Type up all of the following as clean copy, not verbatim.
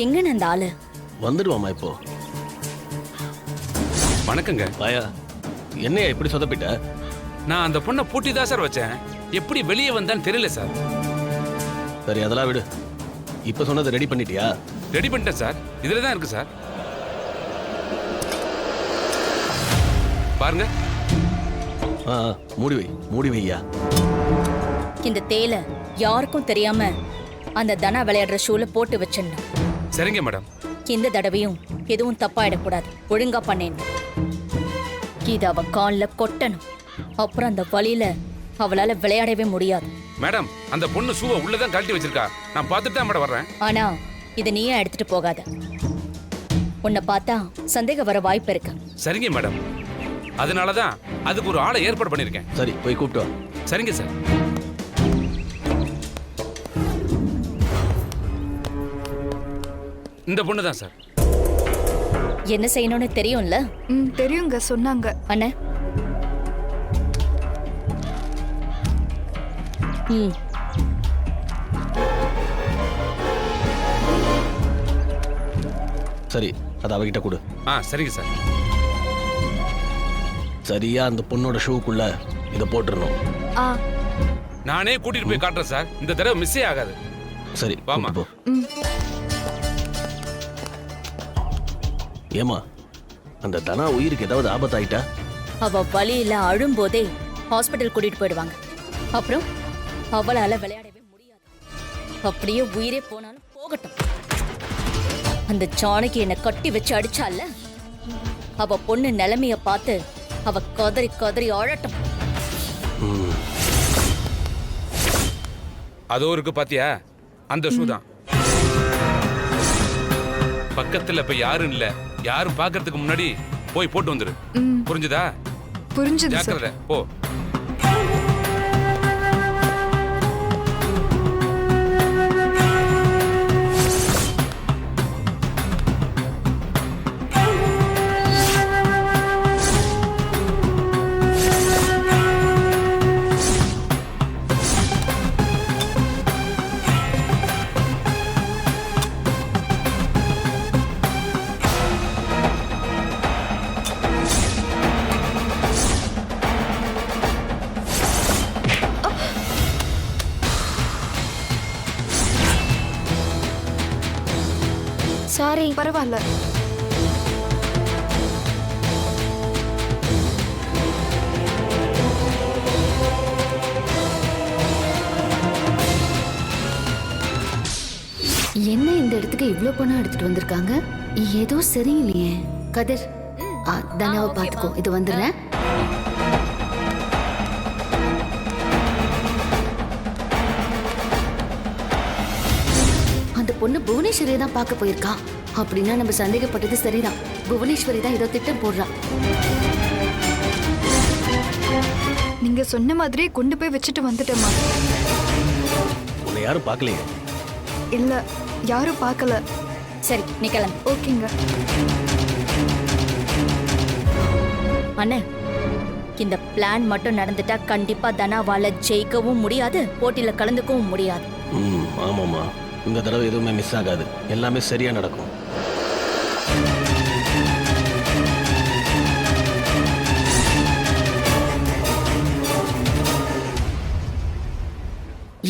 எங்கன்னு அந்த ஆளு? வந்துடுவாமா இப்போ. வணக்கங்க. பாயா, என்னையா இப்படி சொதப்பிட்ட? நான் அந்த பொண்ணை பூட்டி தான் சார் வச்சேன். எப்படி வெளியே வந்தான்னு தெரியல சார். சரி, அதெல்லாம் விடு. இப்ப சொன்னதை ரெடி பண்ணிட்டியா? ரெடி பண்ணிட்டேன் சார். இதுல தான் இருக்கு சார். பாருங்க. மூடி வையா. இந்த தேலை யாருக்கும் தெரியாம அந்த தனா விளையாடுற ஷூல போட்டு வச்சிடணும். சரிங்க மேடம். இந்த தடவையும் எதுவும் தப்பாயிடக்கூடாது. ஒழுங்கா பண்ணேன். இது அவ கால்ல கொட்டணும். அப்புறம் அந்த வழியில அவளால விளையாடவே முடியாது. மேடம், அந்த பொண்ணு ஷூவை உள்ளதான் கழட்டி வச்சிருக்கா. நான் பார்த்துட்டு தான் மேடம் வர்றேன். ஆனா இதை நீயே எடுத்துட்டு போகாத. உன்னை பார்த்தா சந்தேகம் வர வாய்ப்பு இருக்கு. சரிங்க மேடம். அதனாலதான் அதுக்கு ஒரு ஆளை ஏற்பாடு பண்ணிருக்கேன். சரி, போய் கூப்பிட்டு வா. சரிங்க சார். இந்த பொண்ணு தான் சார். என்ன செய்யணும்னு தெரியும்ல? தெரியுங்க, சொன்னாங்க. அண்ணே. சரி, அதை அவகிட்ட கொடு. சரிங்க சார். சரியா அந்த பொண்ணோட ஷூக்குள்ள இதை போட்டுறணும். நானே கூட்டிட்டு போய் காட்டுறேன் சார். இந்த தடவை மிஸ்ஸே ஆகாது. சரி, வாமா. போ. ஏமா, அந்த தனா உயிருக்கு ஏதாவது ஆபத்தாயிட்டா? அவ வழியில அழும்போதே ஹாஸ்பிட்டல் கூட்டிட்டு போயிடுவாங்க. அப்புறம் அவளால விளையாடவே முடியாது. அப்படியே உயிரே போனாலும் போகட்டும். அந்த ஜானகி என்னை கட்டி வச்சு அடிச்சால, அவ பொண்ணு நிலைமைய பார்த்து அவ கதறி கதறி அழட்டும். அதோ இருக்கு பாத்தியா, அந்த ஷூ தான். பக்கத்துல இப்ப யாரும் இல்ல. யாரும் பாக்குறதுக்கு முன்னாடி போய் போட்டு வந்துரு. புரிஞ்சுதா? புரிஞ்சுது சார். ஜாக்கிரதை, போ. சாரி. பரவாயில்ல. என்ன இந்த இடத்துக்கு இவ்ளோ பணம் எடுத்துட்டு வந்திருக்காங்க? ஏதோ சரியில்லையே. கதிர், தனாவை பாத்துக்கோ. இது வந்துடுறேன். அந்த பொண்ணு புவனேஸ்வரியை தான் பார்க்க போயிருக்கா. அப்படின்னா நம்ம சந்தேகப்பட்டது சரிதான். புவனேஸ்வரி தான் ஏதோ திட்டம் போடுறா. நீங்க சொன்ன மாதிரியே கொண்டு போய் வச்சுட்டு வந்துட்டேம்மா. உன்னை யாரும் பார்க்கலையே? இல்ல, யாரும் பார்க்கல. சரி, நீ கிளம்பு. ஓகேங்க. அண்ணே, இந்த பிளான் மட்டும் நடந்துட்டா கண்டிப்பா தனாவால ஜெயிக்கவும் முடியாது, போட்டியில கலந்துக்கவும் முடியாது. ஆமாமா, இந்த தடவை எதுவுமே மிஸ் ஆகாது. எல்லாமே சரியா நடக்கும்.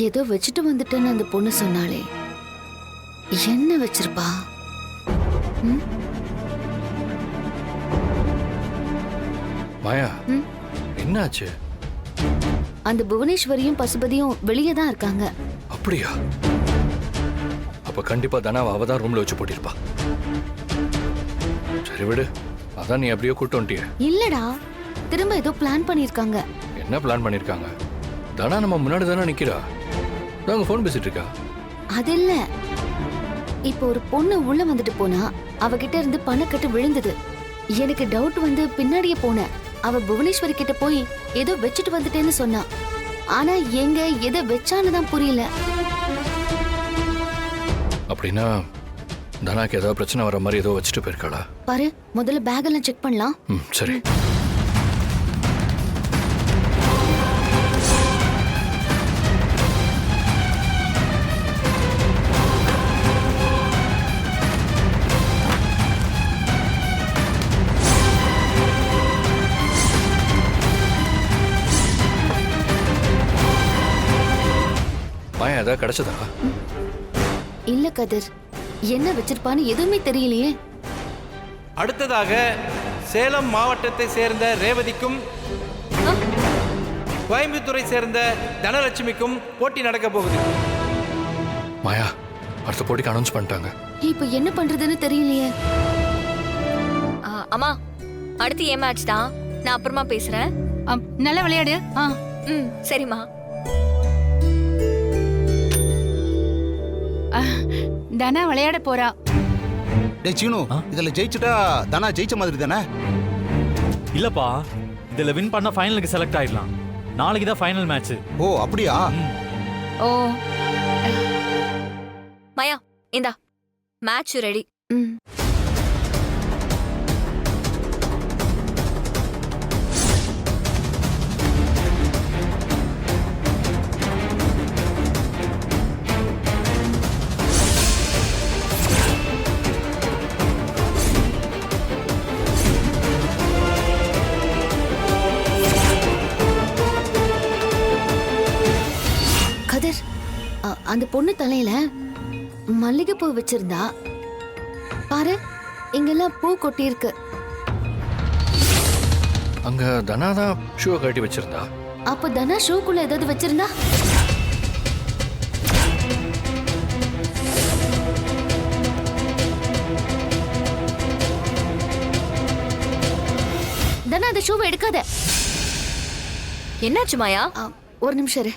ஏதோ வச்சுட்டு வந்துட்டேன்னு அந்த பொண்ணு சொன்னாலே. என்ன வச்சிருப்பா? மாயா, என்னாச்சு? அந்த புவனேஸ்வரியும் பசுபதியும் வெளியே தான் இருக்காங்க. அப்படியா? அப்ப கண்டிப்பா தனாவை அவதான் ரூம்ல வச்சு போட்டிருப்பா. சரி விடு, அதான் நீ அப்படியே கூட்டு வந்துட்டிய. இல்லடா, திரும்ப ஏதோ பிளான் பண்ணிருக்காங்க. என்ன பிளான் பண்ணிருக்காங்க? தனா நம்ம முன்னாடி தானே நிக்கிறா. நாங்க போன் பேசிட்டு இருக்கா. அது இல்ல, இப்போ ஒரு பொண்ணு உள்ள வந்துட்டு போனா அவகிட்ட இருந்து பணக்கட்டு விழுந்தது. எனக்கு டவுட் வந்து பின்னாடியே போனேன். அவ புவனேஸ்வரி கிட்ட போய் ஏதோ வச்சுட்டு வந்துட்டேன்னு சொன்னா. ஆனா எங்க எதை வச்சான்னு தான் புரியல. அப்படின்னா தனாக்கு ஏதாவது பிரச்சனை வர மாதிரி ஏதோ வச்சுட்டு போயிருக்காளா? பாரு, முதல்ல பேக் எல்லாம் செக் பண்ணலாம். சரி. மாயா ஏதாவது கிடைச்சதா? இல்ல கதிர், என்ன வச்சிருப்பான்னு எதுவுமே தெரியலையே. அடுத்ததாக சேலம் மாவட்டத்தை சேர்ந்த ரேவதிக்கும் கோயம்புத்தூரை சேர்ந்த தனலட்சுமிக்கும் போட்டி நடக்க போகுது. மாயா, அடுத்த போட்டிக்கு அனௌன்ஸ் பண்ணிட்டாங்க. இப்ப என்ன பண்றதுன்னு தெரியலையே. அம்மா, அடுத்து ஏன் மேட்ச் தான், நான் அப்புறமா பேசுறேன். நல்லா விளையாடு. சரிம்மா. தனா விளையாட போறா. டேய் சீனு, இதுல ஜெயிச்சுட்டா தனா ஜெயிச்ச மாதிரி தானே? இல்லப்பா, இதுல வின் பண்ணா ஃபைனலுக்கு செலக்ட் ஆயிடலாம். நாளைக்கு தான் ஃபைனல் மேட்ச். ஓ அப்படியா? ஓ, மாயா, இந்தா மேட்ச் ரெடி. ம். கதிர், அந்த பொண்ணு தலையில மல்லிகைப்பூ வச்சிருந்தா பாரு, இங்கெல்லாம் பூ கொட்டி இருக்கு. அங்க தனா தான் ஷூவை கட்டி வச்சிருந்தா. அப்ப தனா ஷூக்குள்ள ஏதாவது வச்சிருந்தா? தனா, அந்த ஷூவை எடுக்காத. என்னாச்சு மாயா? ஒரு நிமிஷம் இரு.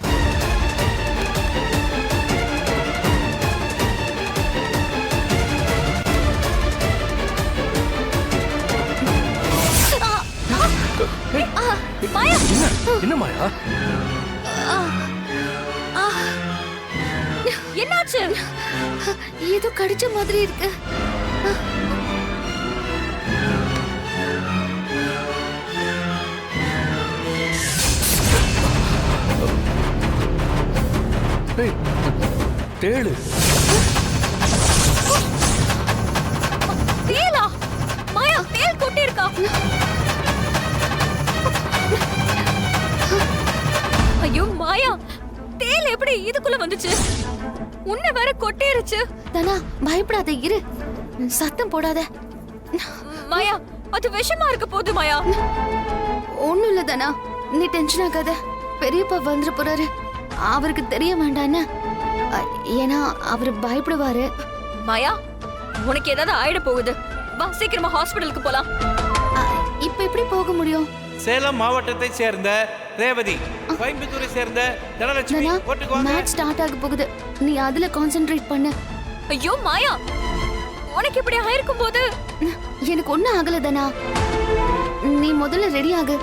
என்ன மாயா? என்னாச்சு? ஏதோ கடிச்ச மாதிரி இருக்கு. ஏய், தேளு. தேலா? மாயா, தேல் கொட்டி இருக்கா? ஐயோ மாயா, தேல் எப்படி இதுக்குள்ள வந்துச்சு? உன்னை வேற கொட்டிருச்சு. தனா, பயப்படாத, இரு, சத்தம் போடாத. மாயா, அது விஷமா இருக்க போகுது மாயா. ஒண்ணும் இல்ல தனா, நீ டென்ஷன் ஆகாத. பெரியப்பா வந்துட போறாரு, அவருக்கு தெரிய வேண்டான்னு. ஏன்னா அவரு பயப்படுவாரு. மாயா, உனக்கு ஏதாவது ஆயிட போகுது. வா, சீக்கிரமா ஹாஸ்பிடலுக்கு போலாம். இப்ப எப்படி போக முடியும்? சேலம் மாவட்டத்தை சேர்ந்த ரேவதி, கோயம்புத்தூரை சேர்ந்த தனலட்சுமி தனா, போட்டுக்கு வாங்க. மேட்ச் ஸ்டார்ட் ஆக போகுது, நீ அதுல கான்சென்ட்ரேட் பண்ணு. ஐயோ மாயா, உனக்கு இப்படி ஆயிருக்கும் போது எனக்கு ஒண்ணும் ஆகல தனா, நீ முதல்ல ரெடி ஆகு.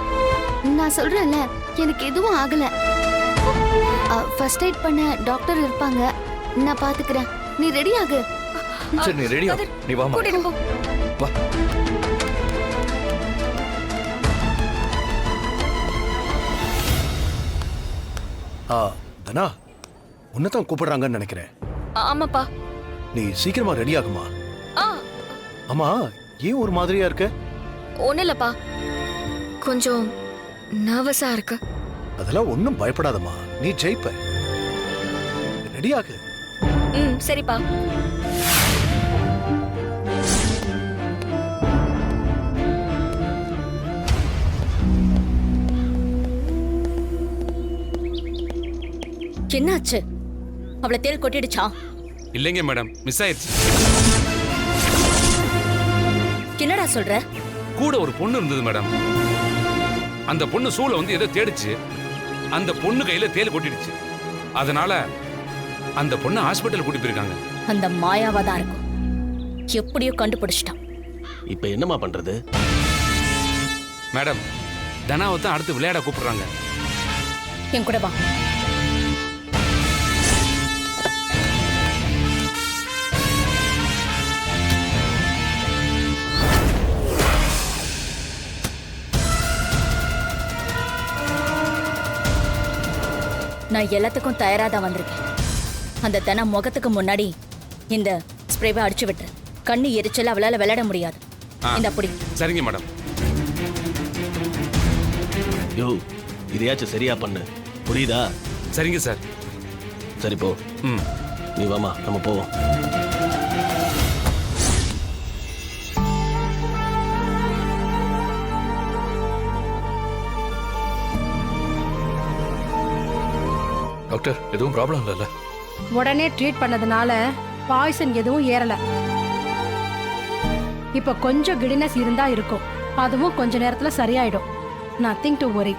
நான் சொல்றேன்ல, எனக்கு எதுவும் ஆகல. ஃபர்ஸ்ட் எய்ட் பண்ண டாக்டர் இருப்பாங்க, நான் பாத்துக்கிறேன். நீ ரெடி ஆகு. சரி, நீ ரெடியா? நீ வா மாயா. கூட்டிட்டு போ. வா. தனா, உன்னதான் கூப்பிடுறாங்கன்னு நினைக்கிறேன். ஆமாப்பா. நீ சீக்கிரமா ரெடி ஆகுமா? ஆ, ஆமா, ஏன் ஒரு மாதிரியா இருக்க? ஒண்ணும் இல்லப்பா, கொஞ்சம் நர்வஸா இருக்கு. அதெல்லாம் ஒண்ணும் பயப்படாதம்மா, நீ ஜெயிப்ப. ரெடி ஆகு. சரிப்பா. என்னாச்சு? அவளை தேல் கொட்டிடுச்சா? இல்லைங்க மேடம், மிஸ் ஆயிடுச்சு. என்னடா சொல்ற? கூட ஒரு பொண்ணு இருந்தது மேடம். அந்த பொண்ணு சூளை வந்து ஏதோ தேடிச்சு. அந்த பொண்ணு கையில தேல் கொட்டிடுச்சு. அதனால அந்த பொண்ணு ஹாஸ்பிட்டல் கூட்டி போயிருக்காங்க. அந்த மாயாவா தான் இருக்கும். எப்படியோ கண்டுபிடிச்சிட்டான். இப்போ என்னம்மா பண்றது? மேடம், தனாவை தான் அடுத்து விளையாட கூப்பிடுறாங்க. என் கூட வா. நான் எல்லாத்துக்கும் தயாரா தான் வந்திருக்கேன். அந்த தன முகத்துக்கு முன்னாடி இந்த ஸ்ப்ரேவை அடிச்சு விட்டு கண்ணு எரிச்சல் அவளால விளையாட முடியாது. இந்த அப்படி. சரிங்க மேடம். யோ, இதையாச்சும் சரியா பண்ணு, புரியுதா? சரிங்க சார். சரி போ. ம். நீ வாமா, நம்ம போவோம். டாக்டர் எதுவும் ப்ராப்ளம் இல்லைல்ல? உடனே ட்ரீட் பண்ணதுனால பாய்சன் எதுவும் ஏறல. இப்ப கொஞ்சம் கிடினஸ் இருந்தா இருக்கும், அதுவும் கொஞ்ச நேரத்துல சரியாயிடும். Nothing to worry.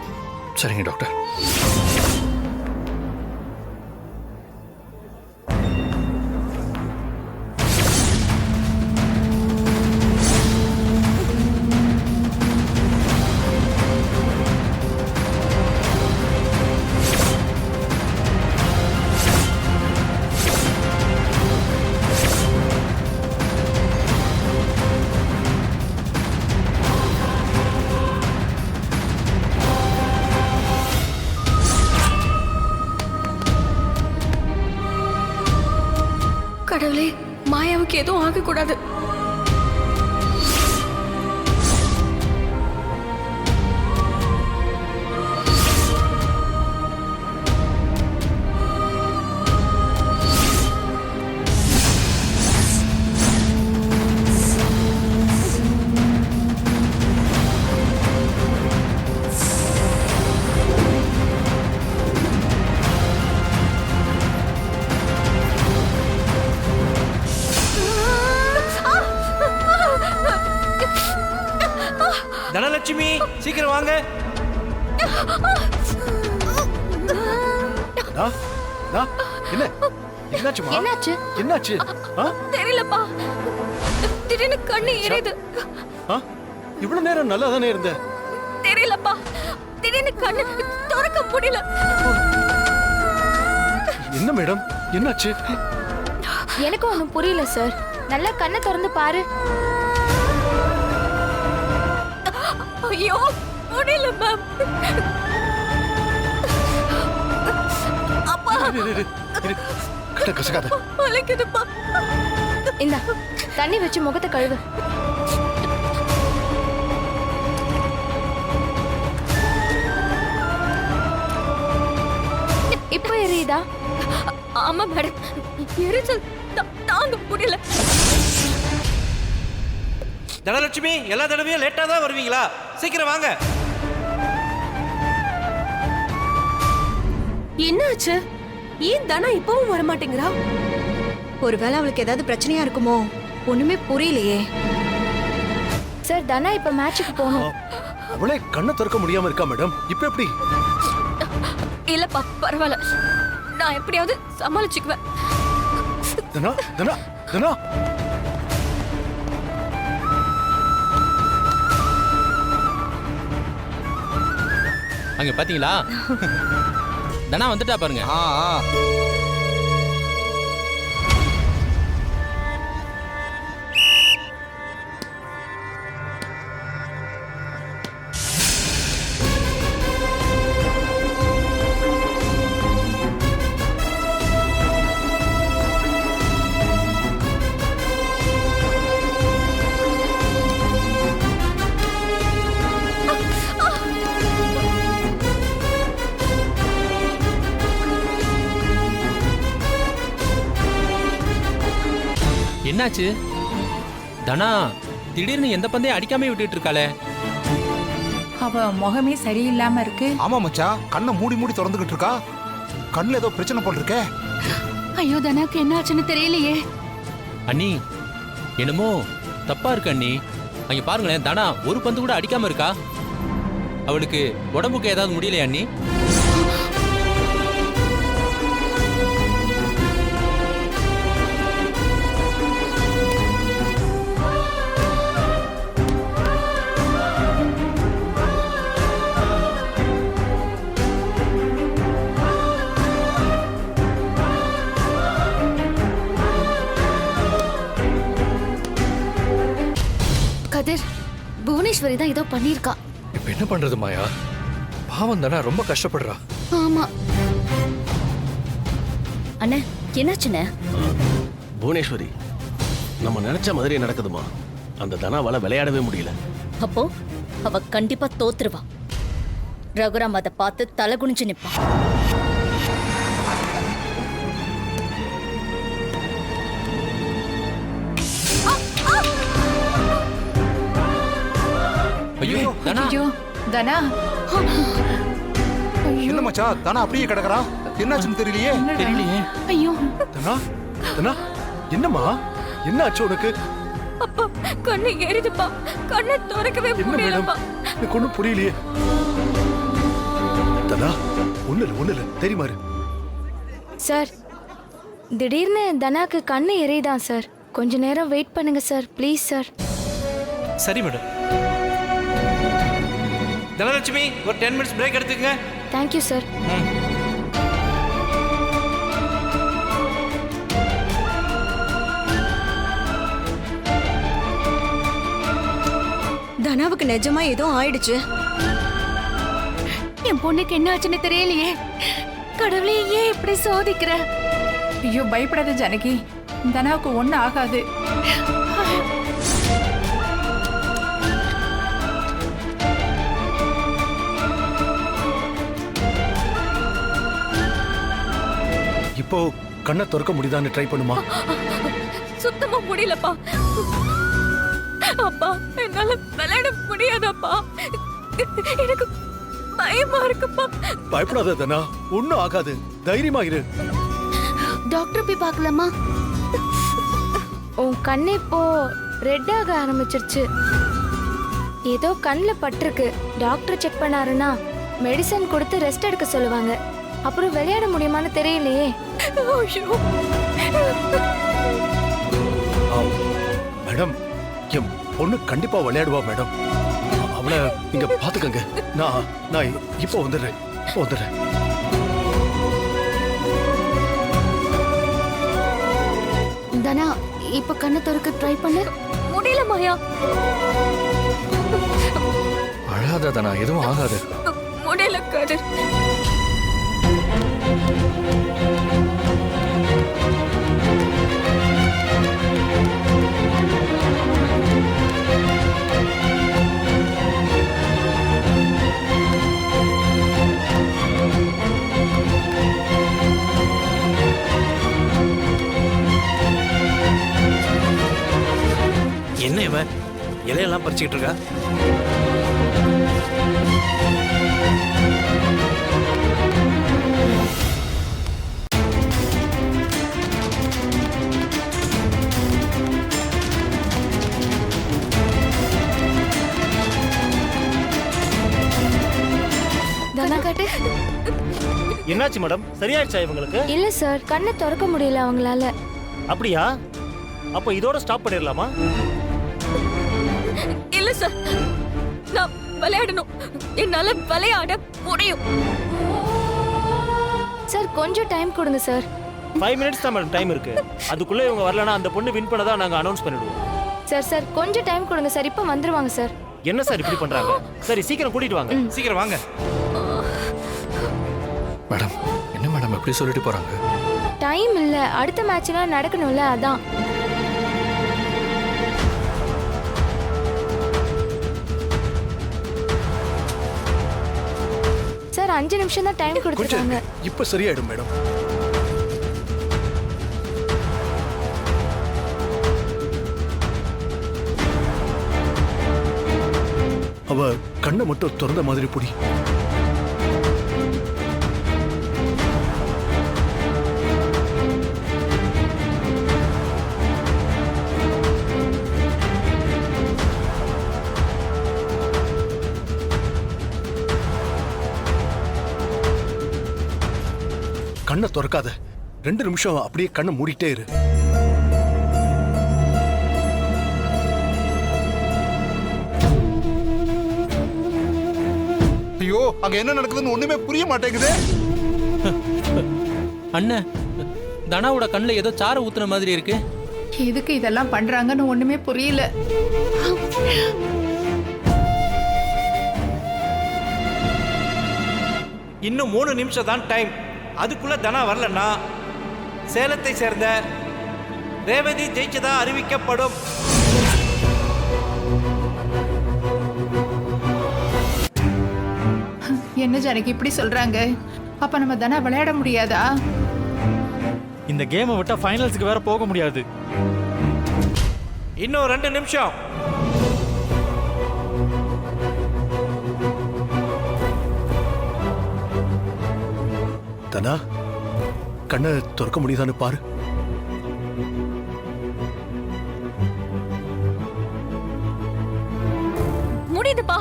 சரிங்க டாக்டர். கடவுளே, மாயாவுக்கு எதுவும் ஆகக்கூடாது. தனலட்சுமி, சீக்கிரம் வாங்க. என்ன என்னாச்சுமா? என்னாச்சு? என்னாச்சு? தெரியலப்பா, திடீர்னு கண்ணு எரியுது. இவ்வளவு நேரம் நல்லா தானே இருந்த. தெரியலப்பா, திடீர்னு கண்ணு திறக்க முடியல. என்ன மேடம், என்னாச்சு? எனக்கு ஒண்ணும் புரியல சார். நல்லா கண்ணை திறந்து பாரு. ஐயோ, முடியல மேம். அப்பா, கட்ட கசகாத. வலிக்குதுப்பா. இந்த தண்ணி வச்சு முகத்தை கழுவு. இப்போ எரியுதா? ஆமா மேடம், எரிச்சல் தாங்க முடியல. தனலட்சுமி, எல்லா தடவையும் லேட்டா தான் வருவீங்களா? சீக்கிரம் வாங்க. என்னாச்சு? ஏன் தனா இப்பவும் வர மாட்டேங்கிறா? ஒருவேளை அவளுக்கு ஏதாவது பிரச்சனையா இருக்குமோ? ஒண்ணுமே புரியலையே. சார், தனா இப்ப மேட்சுக்கு போகணும். அவளே கண்ணை திறக்க முடியாம இருக்கா மேடம். இப்ப எப்படி? இல்லப்பா, பரவாயில்ல, நான் எப்படியாவது சமாளிச்சுக்குவேன். தனா தனா தனா. அங்க பாத்தீங்களா? தனா வந்துட்டா பாருங்க. என்னாச்சு? தனா திடீர்னு எந்த பந்தையும் அடிக்காம விட்டுட்டு இருக்காளே. அவ முகமே சரியில்லாம இருக்கு. ஆமா மச்சா, கண்ணை மூடி மூடி திறந்துகிட்டு இருக்கா. கண்ணுல ஏதோ பிரச்சனை போல் இருக்கே. ஐயோ, தனாக்கு என்னாச்சுன்னு தெரியலையே. அண்ணி, என்னமோ தப்பா இருக்கு அண்ணி. அங்க பாருங்களேன், தனா ஒரு பந்து கூட அடிக்காம இருக்கா. அவளுக்கு உடம்புக்கு ஏதாவது முடியலையா அண்ணி? கதிர், புவனேஸ்வரி தான் ஏதோ பண்ணிருக்கா. இப்ப என்ன பண்றது மாயா? பாவம் தானே, ரொம்ப கஷ்டப்படுறா. ஆமா. அண்ணே, என்னாச்சுண்ணே? புவனேஸ்வரி, நம்ம நினைச்ச மாதிரி நடக்குதுமா. அந்த தனாவால விளையாடவே முடியல. அப்போ அவ கண்டிப்பா தோத்துருவா. ரகுராம் அதை பார்த்து தலை குனிஞ்சு நிப்பான். ஐயோ தனா என்ன மச்சான் தானா அப்படியே கிடக்குறா? என்னாச்சுன்னு தெரியலையே. தெரியலையே. ஐயோ தனா தனா என்னம்மா என்ன ஆச்சு உனக்கு? அப்பா கண்ணு ஏறிடுப்பா, கண்ணை திறக்கவே என்ன மேடம் முடியலப்பா. எனக்கு ஒண்ணும் புரியலையே. தனா ஒண்ணு இல்ல தெரியுமா? சார் திடீர்னு தனாக்கு கண்ணு எரியுதான் சார். கொஞ்ச நேரம் வெயிட் பண்ணுங்க சார், ப்ளீஸ் சார். சரி மேடம். தனலட்சுமி ஒரு 10 மினிட்ஸ் பிரேக் எடுத்துக்கங்க. Thank you sir. தனாவுக்கு நிஜமா ஏதோ ஆயிடுச்சு. என் பொண்ணுக்கு என்ன ஆச்சுன்னு தெரியலையே. கடவுளே ஏன் இப்படி சோதிக்கிற? ஐயோ பயப்படாத ஜானகி, தனாவுக்கு ஒன்றும் ஆகாது. இப்போ கண்ணை திறக்க முடியுதான்னு ட்ரை பண்ணுமா? சுத்தமா முடியலப்பா. அப்பா என்னால விளையாட முடியாதப்பா. எனக்கு பயமா இருக்குப்பா. பயப்படாத தனா, ஒண்ணும் ஆகாது, தைரியமா இரு. டாக்டர் போய் பார்க்கலாமா? உன் கண்ணு இப்போ ரெட் ஆக ஆரம்பிச்சிருச்சு. ஏதோ கண்ணில் பட்டிருக்கு. டாக்டர் செக் பண்ணாருன்னா மெடிசன் கொடுத்து ரெஸ்ட் எடுக்க சொல்லுவாங்க. அப்புறம் விளையாட முடியுமான்னு தெரியலையே. மேடம் என் பொண்ணு கண்டிப்பா விளையாடுவா மேடம். அவளை நீங்க பாத்துக்கங்க. நான் இப்போ வந்துடுறேன். தனா இப்ப கண்ணை திறக்க ட்ரை பண்ணு. முடியல மாயா. அழாத தானா, எதுவும் ஆகாது. முடியல கதிர். என்ன இவன் இலையெல்லாம் பறிச்சுக்கிட்டு இருக்கா? தனா காட்டு. என்னாச்சு மேடம், சரியாயிடுச்சா இவங்களுக்கு? இல்ல சார், கண்ணை திறக்க முடியல அவங்களால. அப்படியா? அப்ப இதோட ஸ்டாப் பண்ணிடலாமா? இல்ல சார், நான் விளையாடணும். என்னால விளையாட முடியும் சார். கொஞ்சம் டைம் கொடுங்க சார். 5 மினிட்ஸ் தான் மேடம் டைம் இருக்கு. அதுக்குள்ள இவங்க வரலனா அந்த பொண்ணு வின் பண்ணதா நாங்க அனௌன்ஸ் பண்ணிடுவோம். சார் கொஞ்சம் டைம் கொடுங்க சார். இப்ப வந்துருவாங்க சார். என்ன சார் இப்படி பண்றாங்க? சரி சீக்கிரம் கூட்டிட்டு வாங்க. சீக்கிரம் வாங்க. மேடம் என்ன மேடம் எப்படி சொல்லிட்டு போறாங்க? டைம் இல்ல, அடுத்த மேட்ச்லாம் நடக்கணும்ல, அதான். சார் 5 நிமிஷம் தான் டைம் கொடுத்துருக்காங்க. இப்ப சரியாயிடும் மேடம். அவ கண்ணை மட்டும் திறந்த மாதிரி புடி. கண்ணை திறக்காத. 2 நிமிஷம் அப்படியே கண்ணை மூடிட்டே இரு. ஐயோ, அங்க என்ன நடக்குதுன்னு ஒண்ணுமே புரிய மாட்டேங்குது. அண்ணன், தனாவோட கண்ணுல ஏதோ சார ஊத்துன மாதிரி இருக்கு. எதுக்கு இதெல்லாம் பண்றாங்கன்னு ஒண்ணுமே புரியல. இன்னும் 3 நிமிஷம் தான் டைம். அதுக்குள்ள தனா வரலன்னா சேலத்தை சேர்ந்த ரேவதி ஜெயிச்சதா அறிவிக்கப்படும். என்ன ஜானகி இப்படி சொல்றாங்க? அப்ப நம்ம தனா விளையாட முடியாதா? இந்த கேமை விட்டா ஃபைனல்ஸ்க்கு வேற போக முடியாது. இன்னும் 2 நிமிஷம். தனா கண்ணை திறக்க முடியுதான்னு பாரு. முடியுதுப்பா.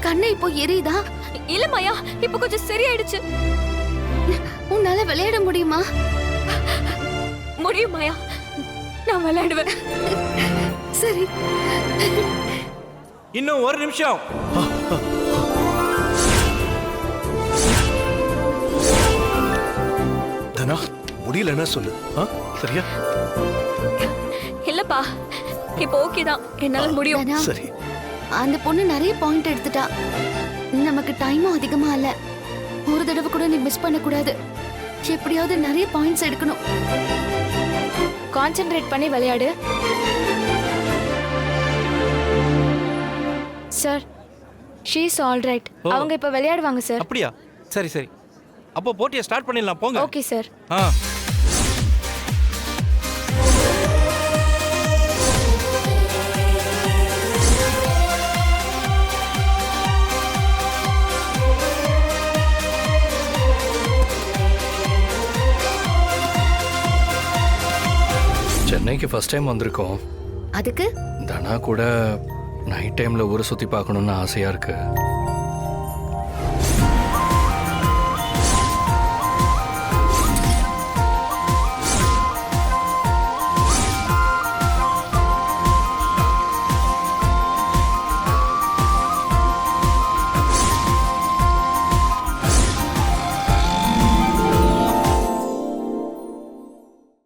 கண்ணை இப்போ எரியுதா? இல்ல மாயா, இப்ப கொஞ்சம் சரியாயிடுச்சு. உன்னால விளையாட முடியுமா? முடியும் மாயா, நான் விளையாடுவேன். சரி. இன்னும் ஒரு நிமிஷம். தனா முடியலன்னா சொல்லு. சரியா? இல்லப்பா, இப்போ ஓகே தான், என்னால முடியும். தனா, சரி. அந்த பொண்ணு நிறைய பாயிண்ட் எடுத்துட்டா. நமக்கு டைமும் அதிகமா இல்ல. ஒரு தடவை கூட நீ மிஸ் பண்ண கூடாது. எப்படியாவது நிறைய பாயிண்ட்ஸ் எடுக்கணும். கான்சென்ட்ரேட் பண்ணி விளையாடு. Sir, she is all right. அவங்க இப்ப விளையாடுவாங்க சார். அப்படியா? சரி சரி, அப்போ போட்டியை ஸ்டார்ட் பண்ணிடலாம், போங்க. Okay sir. சென்னைக்கு ஃபர்ஸ்ட் டைம் வந்திருக்கோம். அதுக்கு தனா கூட நைட் டைம்ல ஊரை சுத்தி பார்க்கணும்னு ஆசையா இருக்கு.